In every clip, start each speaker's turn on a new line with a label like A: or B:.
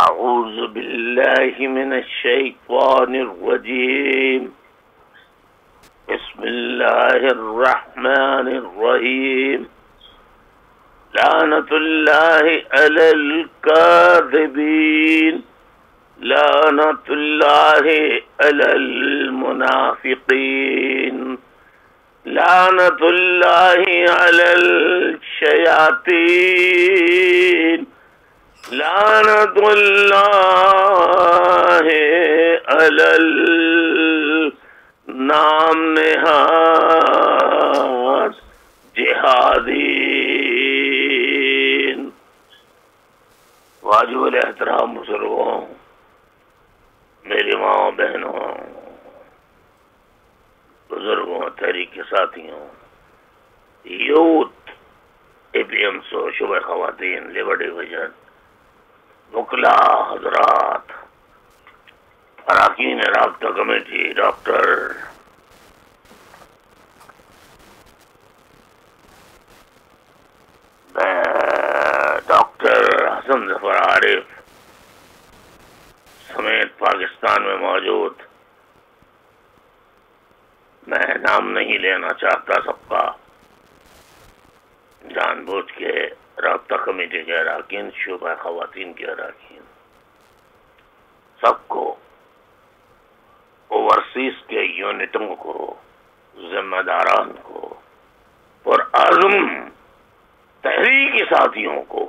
A: أعوذ بالله من الشيطان الرجيم. بسم الله الرحمن الرحيم. لعنة الله على الكاذبين. لعنة الله على المنافقين. لعنة الله على الشياطين. لعنة الله على النام نہاد جہادین. واجب الاحترام بزرگوں، میری ماں بہنوں، بزرگوں، تحریک کے ساتھیوں، یوتھ APMs، شعبہ خواتین، لیبر ڈویژن، وکلاء حضرات، اراکین رابطہ کمیٹی، ڈاکٹر حسن ظفر عارف سمیت پاکستان میں موجود، میں نام نہیں لینا چاہتا سب کا، جان بوجھ کے رابطہ کمیٹی کے اراکین، شعبہ خواتین کے اراکین، سب کو، اوورسیز کے یونٹوں کو، ذمہ داران کو، پرعزم تحریکی ساتھیوں کو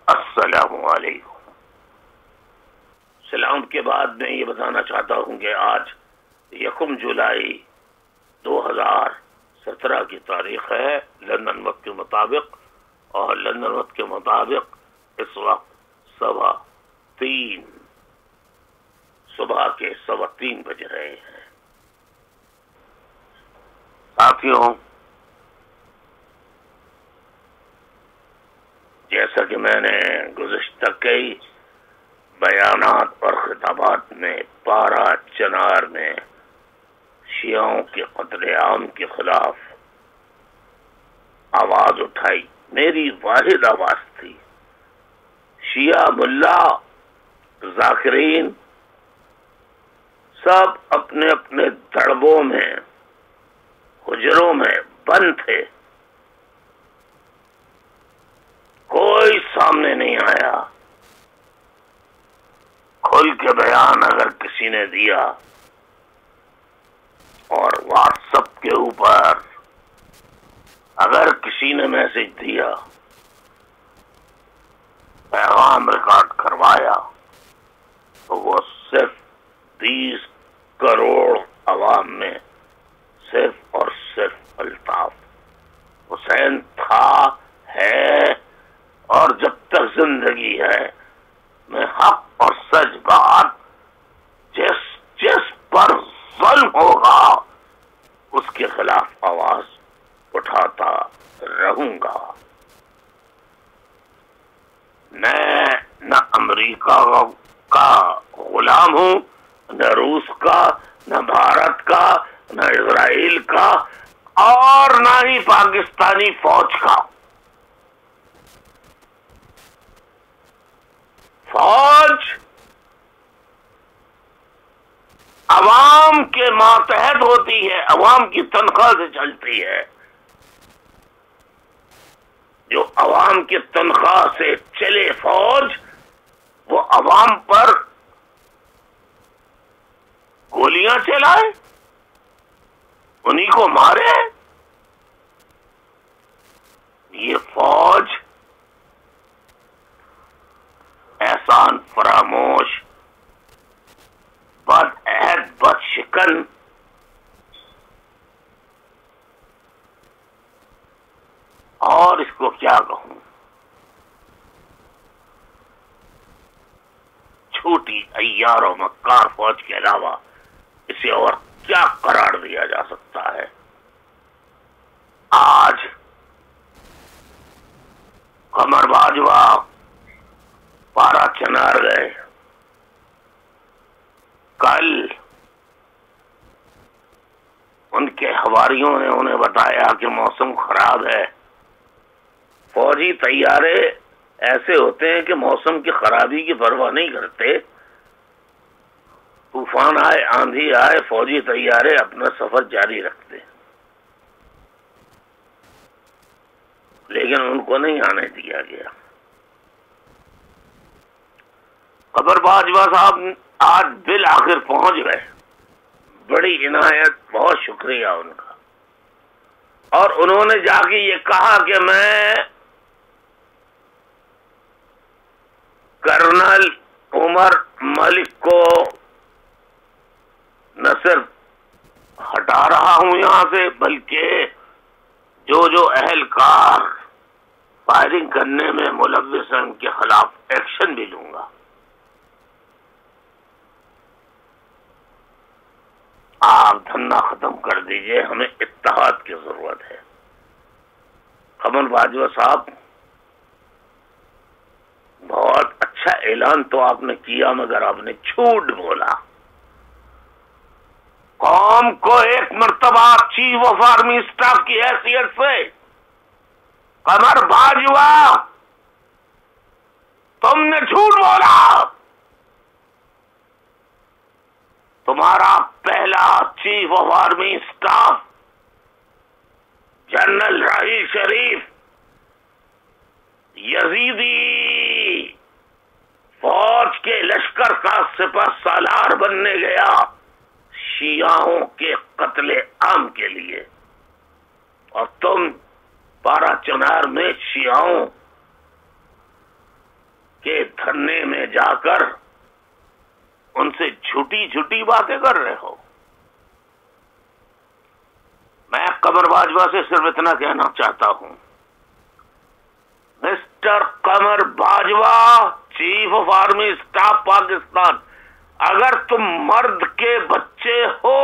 A: السلام علیکم. سلام کے بعد میں یہ بتانا چاہتا ہوں کہ آج 1 جولائی 2017 کی تاریخ ہے لندن وقت کے مطابق، اور لندن وقت کے مطابق اس وقت 3:15 صبح کے 3:15 بج رہے ہیں. ساتھیوں، جیسا کہ میں نے گزشتہ کئی بیانات اور خطابات میں پارہ چنار میں شیعوں کے قتل عام کے خلاف آواز اٹھائی، میری واحد آواز تھی. شیعہ ملا ذاکرین سب اپنے اپنے دڑبوں میں، حجروں میں بند تھے، کوئی سامنے نہیں آیا. کھل کے بیان اگر کسی نے دیا اور واٹس ایپ کے اوپر اگر کسی نے میسج دیا، پیغام ریکارڈ کروایا، تو وہ صرف 20 کروڑ عوام میں صرف اور صرف الطاف حسین تھا، ہے، اور جب تک زندگی ہے میں حق اور سچ بات جس پر ظلم ہوگا اس کے خلاف آواز اٹھاتا رہوں گا. میں نہ امریکہ کا غلام ہوں، نہ روس کا، نہ بھارت کا، نہ اسرائیل کا، اور نہ ہی پاکستانی فوج کا. فوج عوام کے ماتحت ہوتی ہے، عوام کی تنخواہ سے چلتی ہے. جو عوام کی تنخواہ سے چلے فوج، وہ عوام پر گولیاں چلائے، انہی کو مارے. یہ فوج احسان فراموش، بد عہد، بد شکن، اور اس کو کیا کہوں، چھوٹی عیار و مکار فوج کے علاوہ اسے اور کیا قرار دیا جا سکتا ہے. آج قمر باجوہ پارہ چنار گئے، کل ان کے حواریوں نے انہیں بتایا کہ موسم خراب ہے، فوجی طیارے ایسے ہوتے ہیں کہ موسم کی خرابی کی پرواہ نہیں کرتے، طوفان آئے، آندھی آئے، فوجی طیارے اپنا سفر جاری رکھتے، لیکن ان کو نہیں آنے دیا گیا۔ قمر باجوہ صاحب آج بالآخر پہنچ گئے، بڑی عنایت، بہت شکریہ ان کا۔ اور انہوں نے جا کے یہ کہا کہ میں کرنل عمر ملک کو نہ صرف ہٹا رہا ہوں یہاں سے، بلکہ جو اہلکار فائرنگ کرنے میں ملوث ہیں ان کے خلاف ایکشن بھی لوں گا۔ آپ دھرنا ختم کر دیجئے، ہمیں اتحاد کی ضرورت ہے۔ قمر باجوہ صاحب، بہت اچھا اعلان تو آپ نے کیا، مگر آپ نے جھوٹ بولا۔ قوم کو ایک مرتبہ چیف آف آرمی اسٹاف کی حیثیت سے قمر باجوہ تم نے جھوٹ بولا۔ تمہارا پہلا chief of army staff general Raheel Sharif یزیدی فوج کے لشکر کا سپہ سالار بننے گیا شیعوں کے قتل عام کے لیے، اور تم پارا چنار میں شیعوں کے دھرنے میں جا کر ان سے جھوٹی جھوٹی باتیں کر رہے ہو۔ میں قمر باجوہ سے صرف اتنا کہنا چاہتا ہوں، mister Qamar Bajwa, chief of army staff Pakistan, اگر تم مرد کے بچے ہو،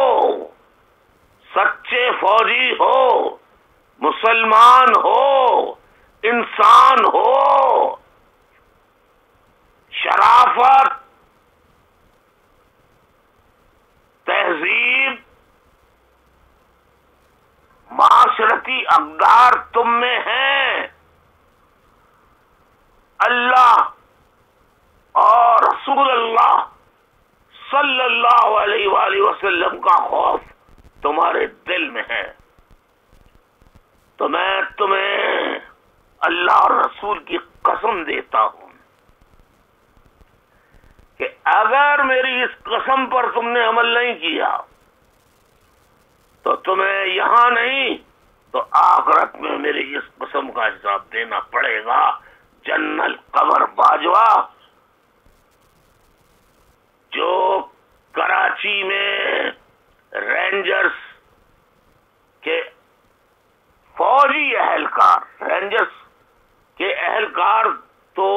A: سچے فوجی ہو، مسلمان ہو، انسان ہو، شرافت، تہذیب، معاشرتی اقدار تم میں ہیں، اللہ اور رسول اللہ صلی اللہ علیہ وآلہ وسلم کا خوف تمہارے دل میں ہے، تو میں تمہیں اللہ اور رسول کی قسم دیتا ہوں کہ اگر میری اس قسم پر تم نے عمل نہیں کیا تو تمہیں یہاں نہیں تو آخرت میں میری اس قسم کا حساب دینا پڑے گا۔ جنرل قمر باجوہ، جو کراچی میں رینجرز کے فوجی اہلکار، رینجرز کے اہلکار تو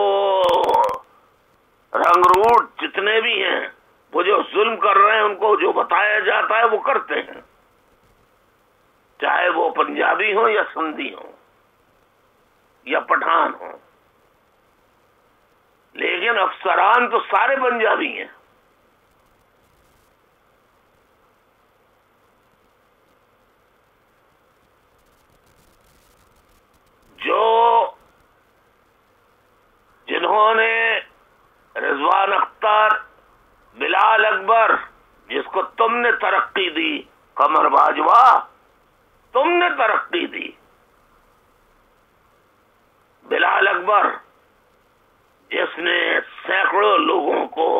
A: رنگروٹ جتنے بھی ہیں، وہ جو ظلم کر رہے ہیں ان کو جو بتایا جاتا ہے وہ کرتے ہیں، چاہے وہ پنجابی ہوں یا سندھی ہوں یا پٹھان ہوں، لیکن افسران تو سارے پنجابی ہیں۔ جنہوں نے رضوان اختر، بلال اکبر، جس کو تم نے ترقی دی، قمر باجوہ تم نے ترقی دی، بلال اکبر جس نے سینکڑوں لوگوں کو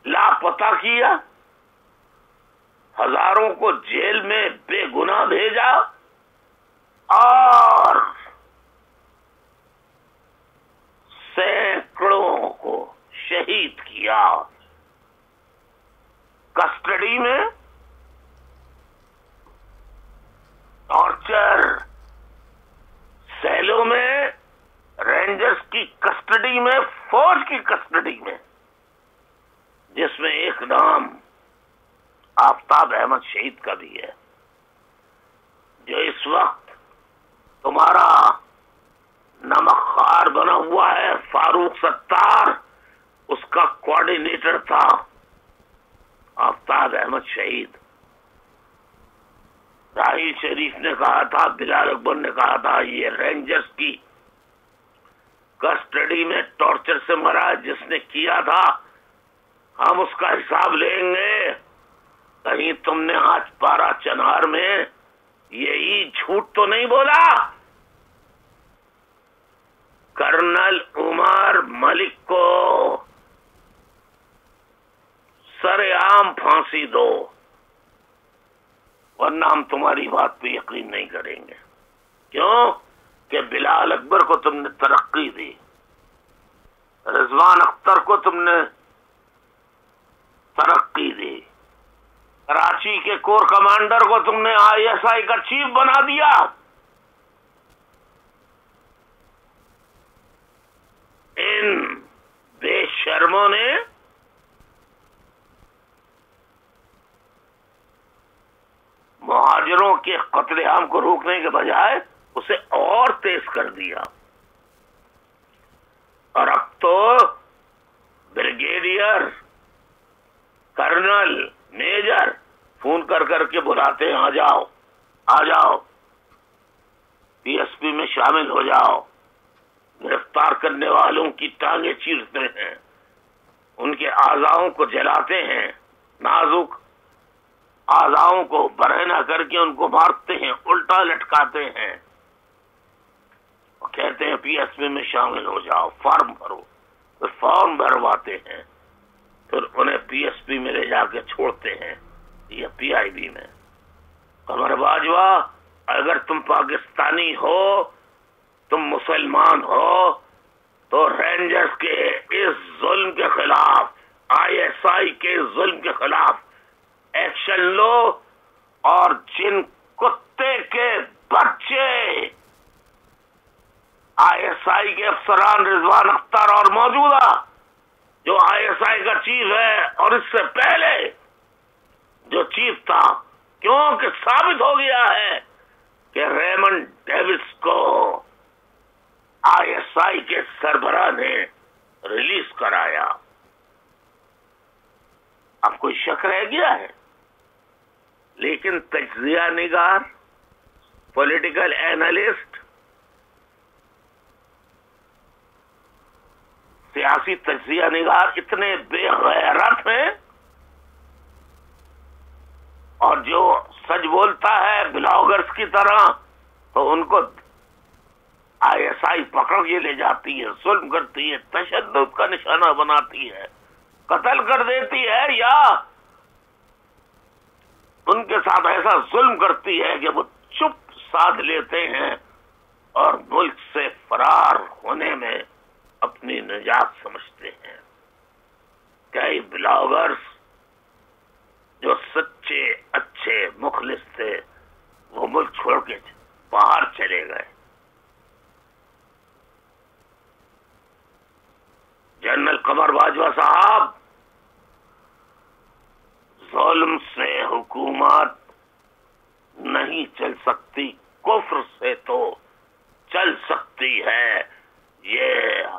A: لاپتہ کیا، ہزاروں کو جیل میں بے گناہ بھیجا، اور سینکڑوں کو شہید کیا، کسٹڈی میں ٹارچر سیلوں میں، رینجرز کی کسٹڈی میں، فوج کی کسٹڈی میں، جس میں ایک نام آفتاب احمد شہید کا بھی ہے، جو اس وقت تمہارا نمک خوار بنا ہوا ہے، فاروق ستار اس کا کوارڈینیٹر تھا، آفتاب احمد شہید۔ راحیل شریف نے کہا تھا، بلال اکبر نے کہا تھا، یہ رینجرز کی کسٹڈی میں ٹارچر سے مرا جس نے کیا تھا، ہم اس کا حساب لیں گے. کہیں تم نے آج پارا چنار میں یہی جھوٹ تو نہیں بولا؟ کرنل عمر ملک کو سر عام پھانسی دو، ورنہ ہم تمہاری بات پہ یقین نہیں کریں گے. کیوں کہ بلال اکبر کو تم نے ترقی دی، رضوان اختر کو تم نے ترقی دی، کراچی کے کور کمانڈر کو تم نے ISI کا چیف بنا دیا. ان بے شرموں نے مہاجروں کے قتل عام کو روکنے کے بجائے اسے اور تیز کر دیا. اور اب تو بریگیڈیئر، کرنل، میجر فون کر کر کے بلاتے ہیں، آ جاؤ آ جاؤ، PSP میں شامل ہو جاؤ. گرفتار کرنے والوں کی ٹانگیں چیرتے ہیں، ان کے اعضاؤں کو جلاتے ہیں، نازک اعضاؤں کو برہنہ کر کے ان کو مارتے ہیں، الٹا لٹکاتے ہیں، اور کہتے ہیں PSP میں شامل ہو جاؤ، فارم بھرو. پھر فارم بھرواتے ہیں، پھر انہیں PSP میں لے جا کے چھوڑتے ہیں یا PIB میں. قمر باجوہ، اگر تم پاکستانی ہو، تم مسلمان ہو، تو رینجرز کے اس ظلم کے خلاف، ISI کے ظلم کے خلاف ایکشن لو، اور جن کتے کے بچے ISI کے افسران رضوان اختر اور موجودہ جو ISI کا چیف ہے، اور اس سے پہلے جو چیف تھا، کیونکہ ثابت ہو گیا ہے کہ ریمنڈ ڈیوس کو ISI کے سربراہ نے ریلیز کرایا. اب کوئی شک رہ گیا ہے؟ لیکن تجزیہ نگار، پولیٹیکل اینالسٹ، سیاسی تجزیہ نگار اتنے بے غیرت ہیں، اور جو سچ بولتا ہے بلاگرز کی طرح، تو ان کو ISI پکڑ کے لے جاتی ہے، ظلم کرتی ہے، تشدد کا نشانہ بناتی ہے، قتل کر دیتی ہے، یا ان کے ساتھ ایسا ظلم کرتی ہے کہ وہ چپ سادھ لیتے ہیں اور ملک سے فرار ہونے میں اپنی نجات سمجھتے ہیں. کئی بلاگرز جو سچے اچھے مخلص تھے، وہ ملک چھوڑ کے باہر چلے گئے. جنرل قمر باجوہ صاحب، ظلم سے حکومت نہیں چل سکتی، کفر سے تو چل سکتی ہے. یہ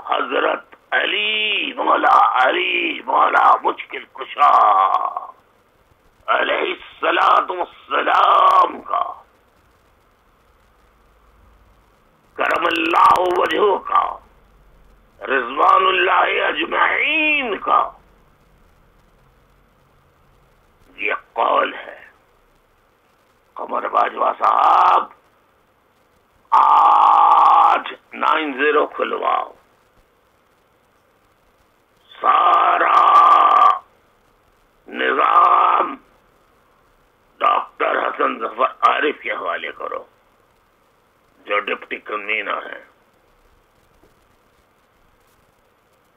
A: حضرت علی مولا مشکل کشا علیہ السلام کا، کرم اللہ وجہہ کا، رضوان اللہ اجمعین کا یہ قول ہے. قمر باجوہ صاحب، آج 90 کھلواؤ، سارا نظام ڈاکٹر حسن ظفر عارف کے حوالے کرو، جو ڈپٹی کنوینر ہیں،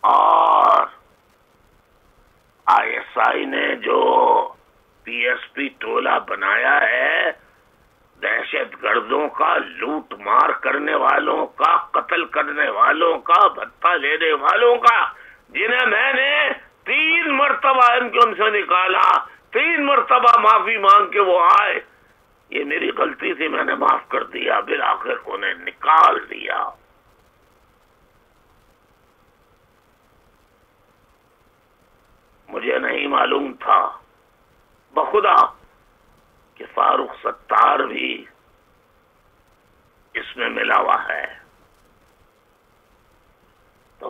A: اور ISI نے جو PSP ٹولہ بنایا ہے، دہشت گردوں کا، لوٹ مار کرنے والوں کا، قتل کرنے والوں کا، بھتہ لینے والوں کا، جنہیں میں نے 3 مرتبہ ان سے نکالا، 3 مرتبہ معافی مانگ کے وہ آئے. یہ میری غلطی تھی، میں نے معاف کر دیا، بالآخر انہیں نکال دیا. مجھے نہیں معلوم تھا بخدا کہ فاروق ستار بھی اس میں ملا ہوا ہے.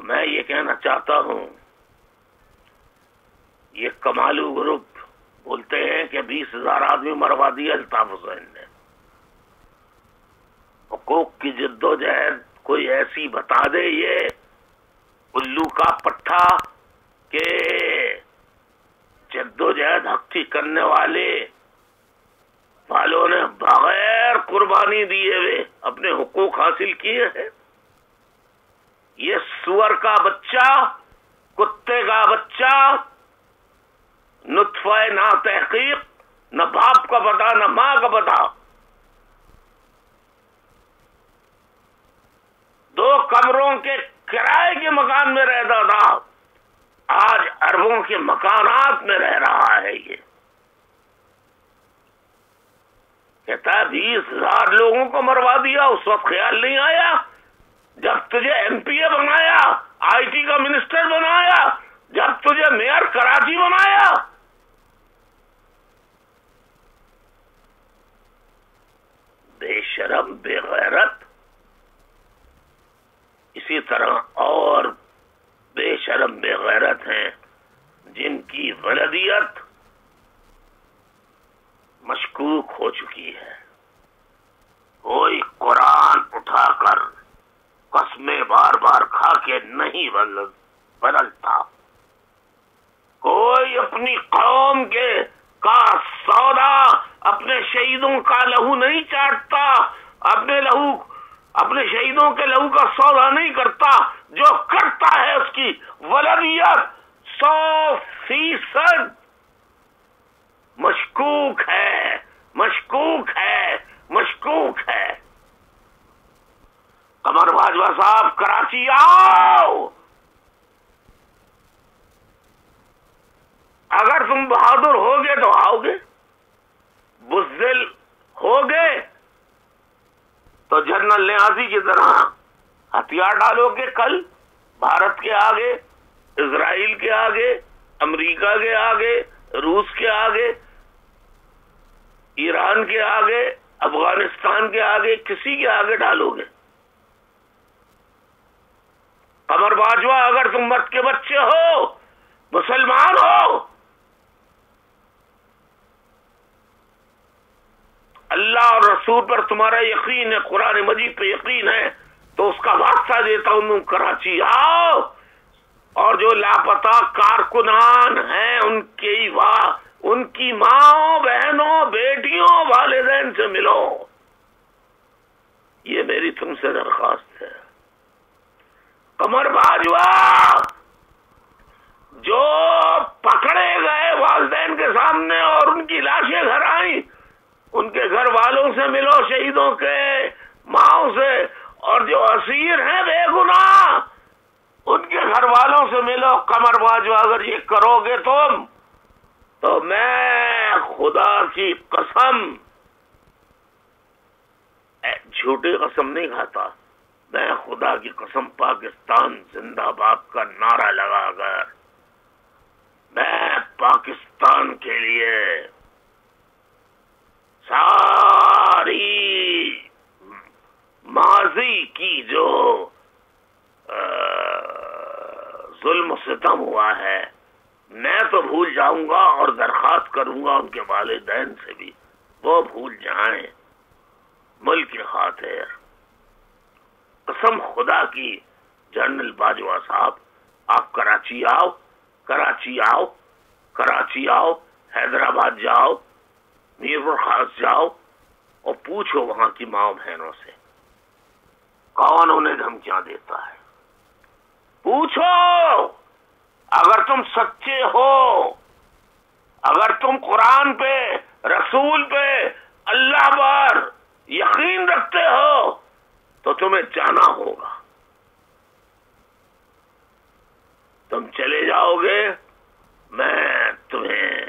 A: میں یہ کہنا چاہتا ہوں، یہ کمالو گروپ بولتے ہیں کہ 20,000 آدمی مروا دیا الطاف حسین نے. حقوق کی جدوجہد کوئی ایسی بتا دے یہ الو کا پٹھا کہ جدوجہد حق کی کرنے والوں نے بغیر قربانی دیے ہوئے اپنے حقوق حاصل کیے ہیں. یہ سور کا بچہ، کتے کا بچہ، نطفہ نا تحقیق، نہ باپ کا پتا نہ ماں کا پتا، 2 کمروں کے کرائے کے مکان میں رہتا تھا، آج اربوں کے مکانات میں رہ رہا ہے. یہ کہتا ہے 20,000 لوگوں کو مروا دیا. اس وقت خیال نہیں آیا جب تجھے ایم پی اے بنایا، آئی ٹی کا منسٹر بنایا، جب تجھے میئر کراچی بنایا؟ بے شرم، بے غیرت. اسی طرح اور بے شرم بے غیرت ہیں جن کی ولدیت مشکوک ہو چکی ہے. کوئی قرآن اٹھا کر قسمیں بار بار کھا کے نہیں بدلتا، کوئی اپنی قوم کا سودا، اپنے شہیدوں کا لہو نہیں چاٹتا، اپنے شہیدوں کے لہو کا سودا نہیں کرتا. جو کرتا ہے اس کی ولدیت 100% مشکوک ہے، مشکوک ہے، مشکوک ہے. قمر باجوہ صاحب کراچی آؤ. اگر تم بہادر ہوگے تو آؤ گے، بزدل ہوگے تو جنرل نیازی کی طرح ہتھیار ڈالو گے. کل بھارت کے آگے، اسرائیل کے آگے، امریکہ کے آگے، روس کے آگے، ایران کے آگے، افغانستان کے آگے، کسی کے آگے ڈالو گے؟ قمر باجوہ اگر تم مرد کے بچے ہو، مسلمان ہو، اللہ اور رسول پر تمہارا یقین ہے، قرآن مجید پہ یقین ہے، تو اس کا واسطہ دیتا ہوں تم کراچی آؤ اور جو لاپتہ کارکنان ہیں ان کی ماں، بہنوں، بیٹیوں، والدین سے ملو. یہ میری تم سے درخواست ہے. قمر باجوہ جو پکڑے گئے والدین کے سامنے اور ان کی لاشیں گھر آئیں، ان کے گھر والوں سے ملو، شہیدوں کے ماؤں سے، اور جو اسیر ہیں بے گناہ ان کے گھر والوں سے ملو. قمر باجوہ اگر یہ کرو گے تم تو میں خدا کی قسم، جھوٹی قسم نہیں کھاتا، میں خدا کی قسم پاکستان زندہ باد کا نعرہ لگا کر میں پاکستان کے لیے ساری ماضی کی جو ظلم و ستم ہوا ہے میں تو بھول جاؤں گا، اور درخواست کروں گا ان کے والدین سے بھی وہ بھول جائیں. ملک کی خاطر قسم خدا کی، جنرل باجوہ صاحب آپ کراچی آؤ، کراچی آؤ، کراچی آؤ، حیدرآباد جاؤ، میرپور خاص جاؤ اور پوچھو وہاں کی ماں بہنوں سے کون انہیں دھمکیاں دیتا ہے. پوچھو. اگر تم سچے ہو، اگر تم قرآن پہ، رسول پہ، اللہ پر یقین رکھتے ہو تو تمہیں جانا ہوگا. تم چلے جاؤ گے، میں تمہیں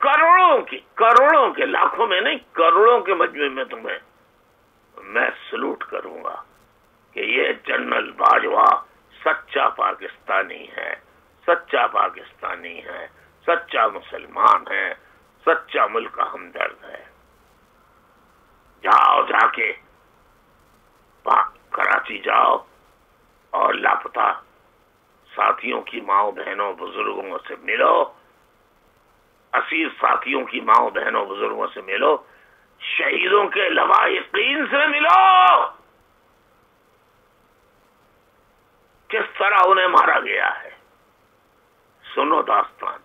A: کروڑوں کے لاکھوں میں نہیں، کروڑوں کے مجموعے میں تمہیں میں سلوٹ کروں گا کہ یہ جنرل باجوہ سچا پاکستانی ہے، سچا پاکستانی ہے، سچا مسلمان ہے، سچا ملک کا ہمدرد ہے. جاؤ، جا کے کراچی جاؤ اور لاپتہ ساتھیوں کی ماؤں بہنوں بزرگوں سے ملو، اسیر ساتھیوں کی ماؤں بہنوں بزرگوں سے ملو، شہیدوں کے لواحقین سے ملو، کس طرح انہیں مارا گیا ہے، سنو داستان،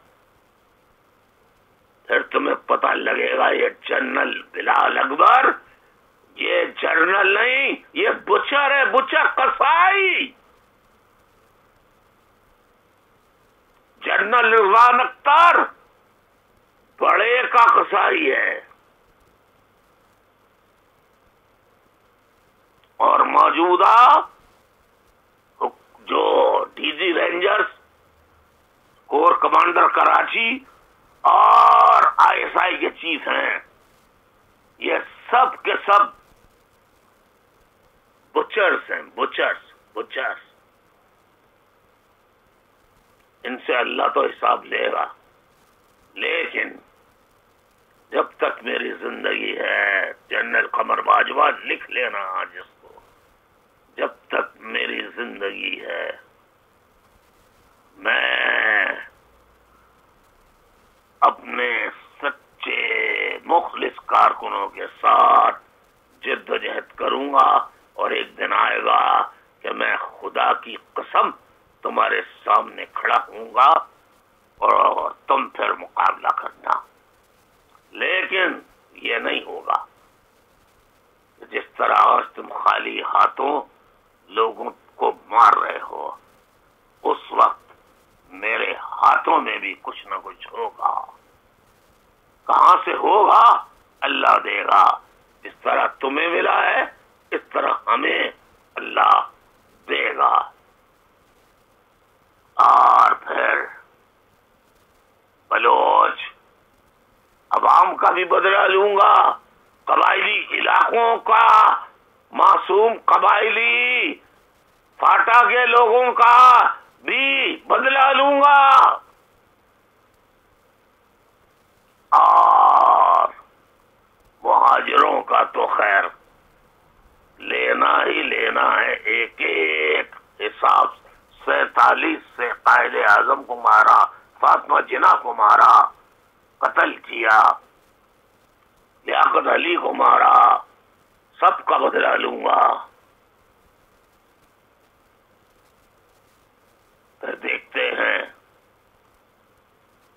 A: پھر تمہیں پتہ لگے گا یہ جنرل بلال اکبر یہ جنرل نہیں، یہ بچر ہے، بچر قصائی، جنرل رضوان اختر بڑے کا قصائی ہے، اور موجودہ جو D G Rangers corps commander Karachi اور آئی ایس آئی کے چیف ہیں، یہ سب کے سب بچرز ہیں، بچرز، ان سے اللہ تو حساب لے گا، لیکن جب تک میری زندگی ہے، جنرل قمر باجوہ لکھ لینا آج اس کو، جب تک میری زندگی ہے میں اپنے سچے مخلص کارکنوں کے ساتھ جد و جہد کروں گا، اور ایک دن آئے گا کہ میں خدا کی قسم تمہارے سامنے کھڑا ہوں گا اور تم پھر مقابلہ کرنا، لیکن یہ نہیں ہوگا جس طرح آج تم خالی ہاتھوں لوگوں کو مار رہے ہو، اس وقت میرے ہاتھوں میں بھی کچھ نہ کچھ ہوگا، کہاں سے ہوگا اللہ دے گا، اس طرح تمہیں ملا ہے اس طرح ہمیں اللہ دے گا، اور پھر بلوچ عوام کا بھی بدلہ لوں گا، قبائلی علاقوں کا، معصوم قبائلی فاٹا کے لوگوں کا بھی بدلہ لوں گا، اور مہاجروں کا تو خیر لینا ہی لینا ہے، ایک ایک حساب 47 سے قائد اعظم کو مارا، فاطمہ جناح کو مارا، قتل کیا، لیاقت علی کو مارا، سب کا بدلہ لوں گا، پھر دیکھتے ہیں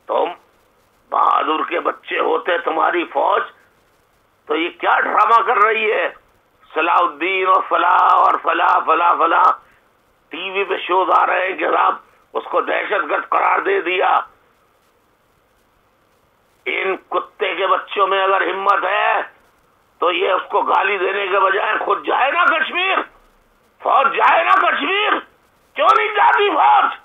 A: تم بہادر کے بچے ہوتے تمہاری فوج تو یہ کیا ڈرامہ کر رہی ہے، صلاح الدین اور فلاں ٹی وی پہ شوز آ رہے ہیں کہ صاحب اس کو دہشت گرد قرار دے دیا، ان کتے کے بچوں میں اگر ہمت ہے تو یہ اس کو گالی دینے کے بجائے خود جائے نا کشمیر، فوج جائے نا کشمیر، کیوں نہیں جاتی فوج؟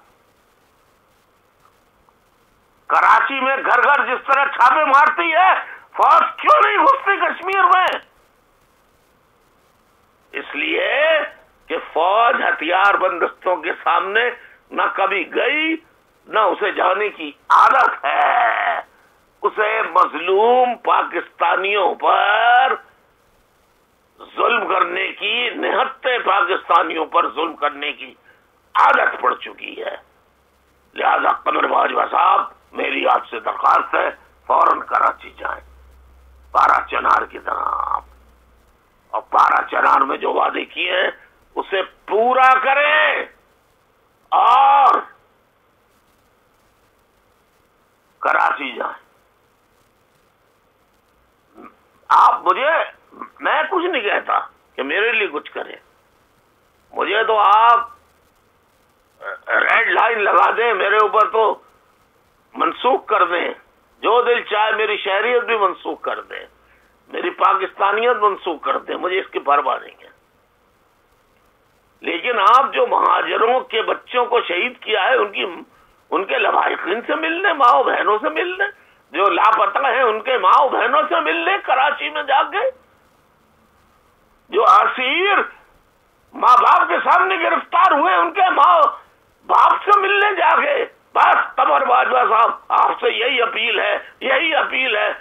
A: کراچی میں گھر گھر جس طرح چھاپے مارتی ہے، فوج کیوں نہیں گھستی کشمیر میں؟ اس لیے کہ فوج ہتھیار بند دستوں کے سامنے نہ کبھی گئی نہ اسے جانے کی عادت ہے، اسے مظلوم پاکستانیوں پر ظلم کرنے کی، نہتے پاکستانیوں پر ظلم کرنے کی عادت پڑ چکی ہے، لہذا قمر باجوہ صاحب میری آپ سے درخواست ہے فوراً کراچی جائیں، پارا چنار کی طرح، اور پارا چنار میں جو وعدے کیے ہیں اسے پورا کریں، اور کراچی جائیں۔ آپ میں کچھ نہیں کہتا کہ میرے لیے کچھ کریں، مجھے تو آپ ریڈ لائن لگا دیں، میرے اوپر تو منسوخ کر دیں، جو دل چاہے میری شہریت بھی منسوخ کر دیں، میری پاکستانیت منسوخ کر دیں، مجھے اس کی پرواہ نہیں ہے، لیکن آپ جو مہاجروں کے بچوں کو شہید کیا ہے ان کے لواحقین سے ملنے، ماؤں بہنوں سے ملنے، جو لاپتہ ہیں ان کے ماؤں بہنوں سے ملنے کراچی میں جا کے، جو اسیر ماں باپ کے سامنے گرفتار ہوئے ان کے ماں باپ سے ملنے جا کے، بس قمر باجوہ صاحب آپ سے یہی اپیل ہے،